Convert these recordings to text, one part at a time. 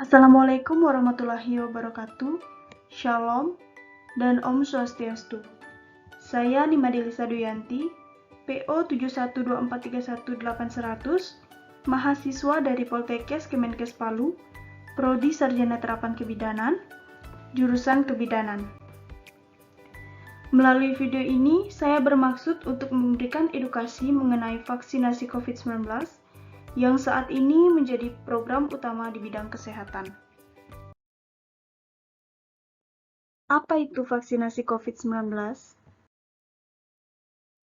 Assalamualaikum warahmatullahi wabarakatuh. Shalom dan Om Swastiastu. Saya Nima Delisa Duyanti, PO 7124318100, mahasiswa dari Poltekkes Kemenkes Palu, Prodi Sarjana Terapan Kebidanan, jurusan Kebidanan. Melalui video ini, saya bermaksud untuk memberikan edukasi mengenai vaksinasi COVID-19 yang saat ini menjadi program utama di bidang kesehatan. Apa itu vaksinasi COVID-19?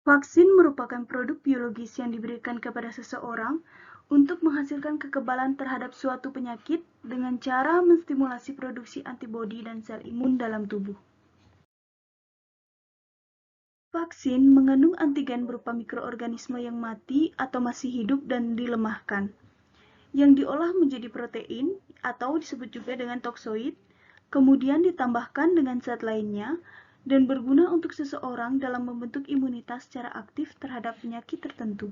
Vaksin merupakan produk biologis yang diberikan kepada seseorang untuk menghasilkan kekebalan terhadap suatu penyakit dengan cara menstimulasi produksi antibodi dan sel imun dalam tubuh. Vaksin mengandung antigen berupa mikroorganisme yang mati atau masih hidup dan dilemahkan, yang diolah menjadi protein atau disebut juga dengan toksoid, kemudian ditambahkan dengan zat lainnya, dan berguna untuk seseorang dalam membentuk imunitas secara aktif terhadap penyakit tertentu.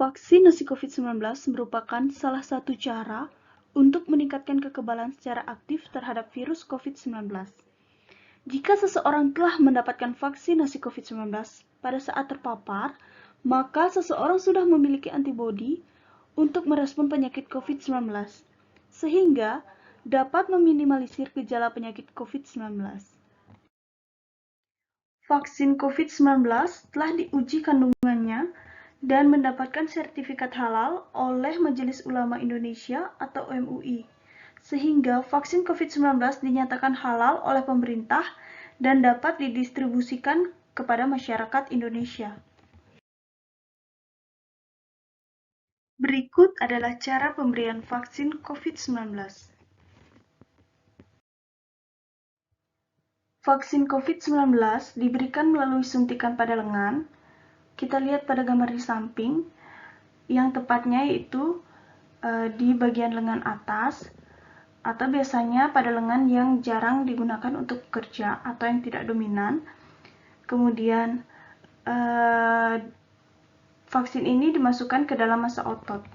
Vaksinasi COVID-19 merupakan salah satu cara untuk meningkatkan kekebalan secara aktif terhadap virus COVID-19. Jika seseorang telah mendapatkan vaksinasi COVID-19 pada saat terpapar, maka seseorang sudah memiliki antibodi untuk merespon penyakit COVID-19, sehingga dapat meminimalisir gejala penyakit COVID-19. Vaksin COVID-19 telah diuji kandungannya dan mendapatkan sertifikat halal oleh Majelis Ulama Indonesia atau MUI, sehingga vaksin COVID-19 dinyatakan halal oleh pemerintah dan dapat didistribusikan kepada masyarakat Indonesia. Berikut adalah cara pemberian vaksin COVID-19. Vaksin COVID-19 diberikan melalui suntikan pada lengan. Kita lihat pada gambar di samping, yang tepatnya yaitu di bagian lengan atas, atau biasanya pada lengan yang jarang digunakan untuk bekerja atau yang tidak dominan. Kemudian vaksin ini dimasukkan ke dalam massa otot,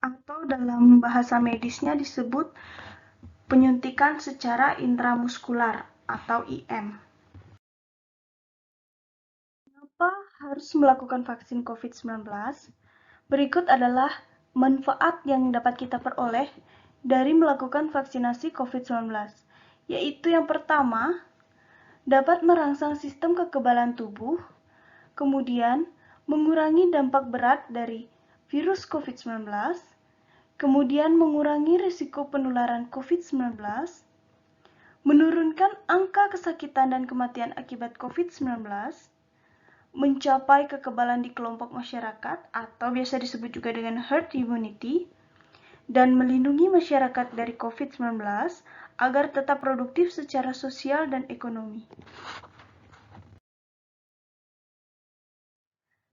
atau dalam bahasa medisnya disebut penyuntikan secara intramuskular atau IM. Kenapa harus melakukan vaksin COVID-19? Berikut adalah manfaat yang dapat kita peroleh dari melakukan vaksinasi COVID-19, yaitu yang pertama, dapat merangsang sistem kekebalan tubuh, kemudian mengurangi dampak berat dari virus COVID-19, kemudian mengurangi risiko penularan COVID-19, menurunkan angka kesakitan dan kematian akibat COVID-19, mencapai kekebalan di kelompok masyarakat atau biasa disebut juga dengan herd immunity, dan melindungi masyarakat dari COVID-19 agar tetap produktif secara sosial dan ekonomi.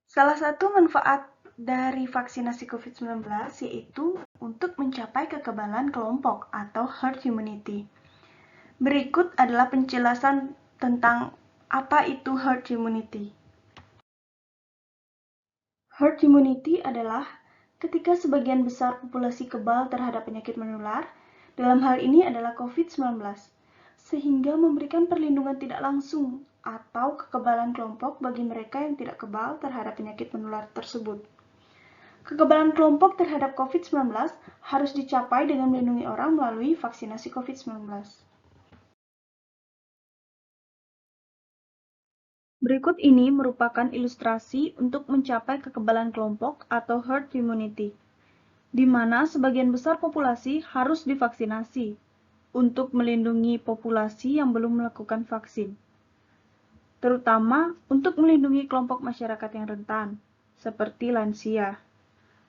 Salah satu manfaat dari vaksinasi COVID-19 yaitu untuk mencapai kekebalan kelompok atau herd immunity. Berikut adalah penjelasan tentang apa itu herd immunity. Herd immunity adalah ketika sebagian besar populasi kebal terhadap penyakit menular, dalam hal ini adalah COVID-19, sehingga memberikan perlindungan tidak langsung atau kekebalan kelompok bagi mereka yang tidak kebal terhadap penyakit menular tersebut. Kekebalan kelompok terhadap COVID-19 harus dicapai dengan melindungi orang melalui vaksinasi COVID-19. Berikut ini merupakan ilustrasi untuk mencapai kekebalan kelompok atau herd immunity, di mana sebagian besar populasi harus divaksinasi untuk melindungi populasi yang belum melakukan vaksin, terutama untuk melindungi kelompok masyarakat yang rentan, seperti lansia,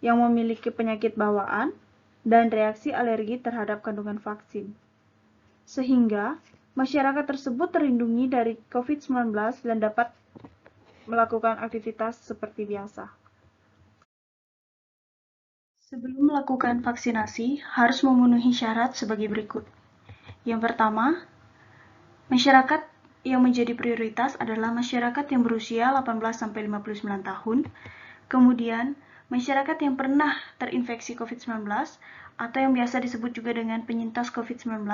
yang memiliki penyakit bawaan dan reaksi alergi terhadap kandungan vaksin, sehingga masyarakat tersebut terlindungi dari COVID-19 dan dapat melakukan aktivitas seperti biasa. Sebelum melakukan vaksinasi, harus memenuhi syarat sebagai berikut. Yang pertama, masyarakat yang menjadi prioritas adalah masyarakat yang berusia 18-59 tahun, kemudian Masyarakat yang pernah terinfeksi COVID-19 atau yang biasa disebut juga dengan penyintas COVID-19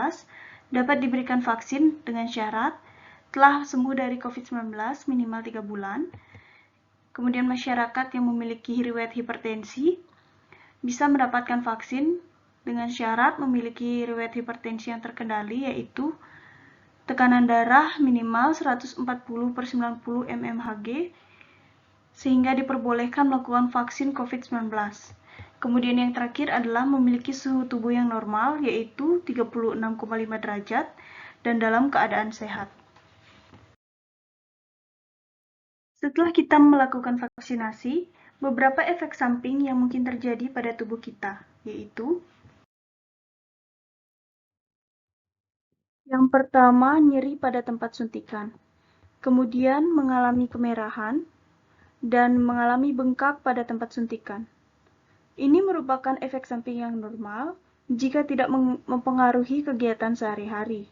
dapat diberikan vaksin dengan syarat telah sembuh dari COVID-19 minimal 3 bulan. Kemudian masyarakat yang memiliki riwayat hipertensi bisa mendapatkan vaksin dengan syarat memiliki riwayat hipertensi yang terkendali, yaitu tekanan darah minimal 140/90 mmHg, sehingga diperbolehkan melakukan vaksin COVID-19. Kemudian yang terakhir adalah memiliki suhu tubuh yang normal, yaitu 36,5 derajat, dan dalam keadaan sehat. Setelah kita melakukan vaksinasi, beberapa efek samping yang mungkin terjadi pada tubuh kita, yaitu yang pertama, nyeri pada tempat suntikan, kemudian mengalami kemerahan, dan mengalami bengkak pada tempat suntikan. Ini merupakan efek samping yang normal jika tidak mempengaruhi kegiatan sehari-hari.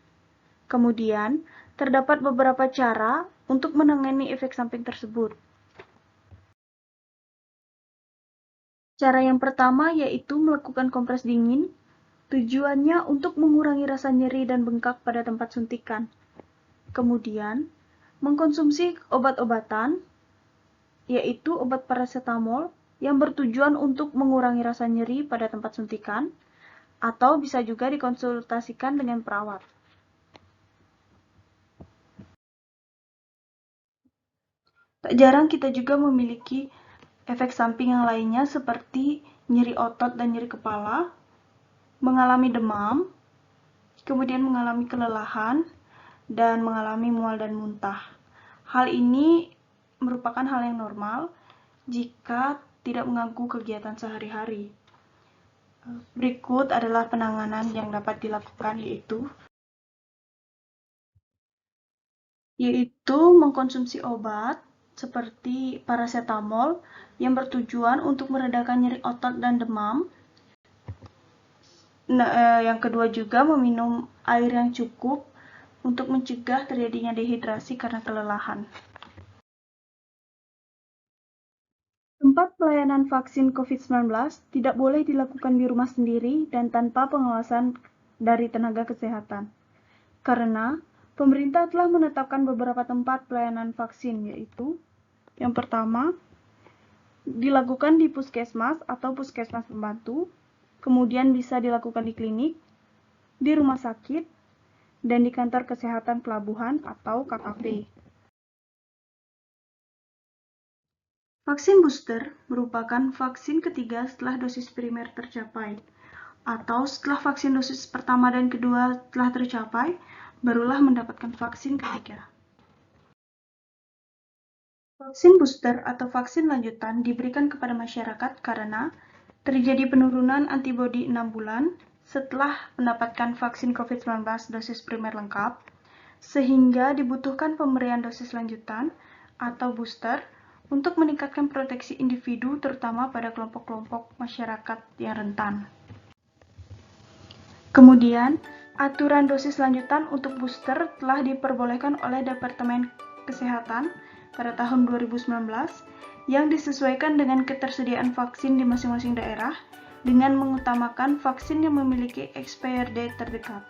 Kemudian, terdapat beberapa cara untuk menangani efek samping tersebut. Cara yang pertama yaitu melakukan kompres dingin, tujuannya untuk mengurangi rasa nyeri dan bengkak pada tempat suntikan. Kemudian, mengkonsumsi obat-obatan, yaitu obat paracetamol yang bertujuan untuk mengurangi rasa nyeri pada tempat suntikan, atau bisa juga dikonsultasikan dengan perawat. Tak jarang kita juga memiliki efek samping yang lainnya seperti nyeri otot dan nyeri kepala, mengalami demam, kemudian mengalami kelelahan, dan mengalami mual dan muntah. Hal ini merupakan hal yang normal jika tidak mengganggu kegiatan sehari-hari. Berikut adalah penanganan yang dapat dilakukan, yaitu mengkonsumsi obat seperti paracetamol yang bertujuan untuk meredakan nyeri otot dan demam. Yang kedua juga meminum air yang cukup untuk mencegah terjadinya dehidrasi karena kelelahan. Tempat pelayanan vaksin COVID-19 tidak boleh dilakukan di rumah sendiri dan tanpa pengawasan dari tenaga kesehatan. Karena pemerintah telah menetapkan beberapa tempat pelayanan vaksin, yaitu yang pertama, dilakukan di puskesmas atau puskesmas pembantu, kemudian bisa dilakukan di klinik, di rumah sakit, dan di kantor kesehatan pelabuhan atau KKP. Vaksin booster merupakan vaksin ketiga setelah dosis primer tercapai, atau setelah vaksin dosis pertama dan kedua telah tercapai, barulah mendapatkan vaksin ketiga. Vaksin booster atau vaksin lanjutan diberikan kepada masyarakat karena terjadi penurunan antibodi 6 bulan setelah mendapatkan vaksin COVID-19 dosis primer lengkap, sehingga dibutuhkan pemberian dosis lanjutan atau booster untuk meningkatkan proteksi individu terutama pada kelompok-kelompok masyarakat yang rentan. Kemudian, aturan dosis lanjutan untuk booster telah diperbolehkan oleh Departemen Kesehatan pada tahun 2019 yang disesuaikan dengan ketersediaan vaksin di masing-masing daerah dengan mengutamakan vaksin yang memiliki expiry date terdekat.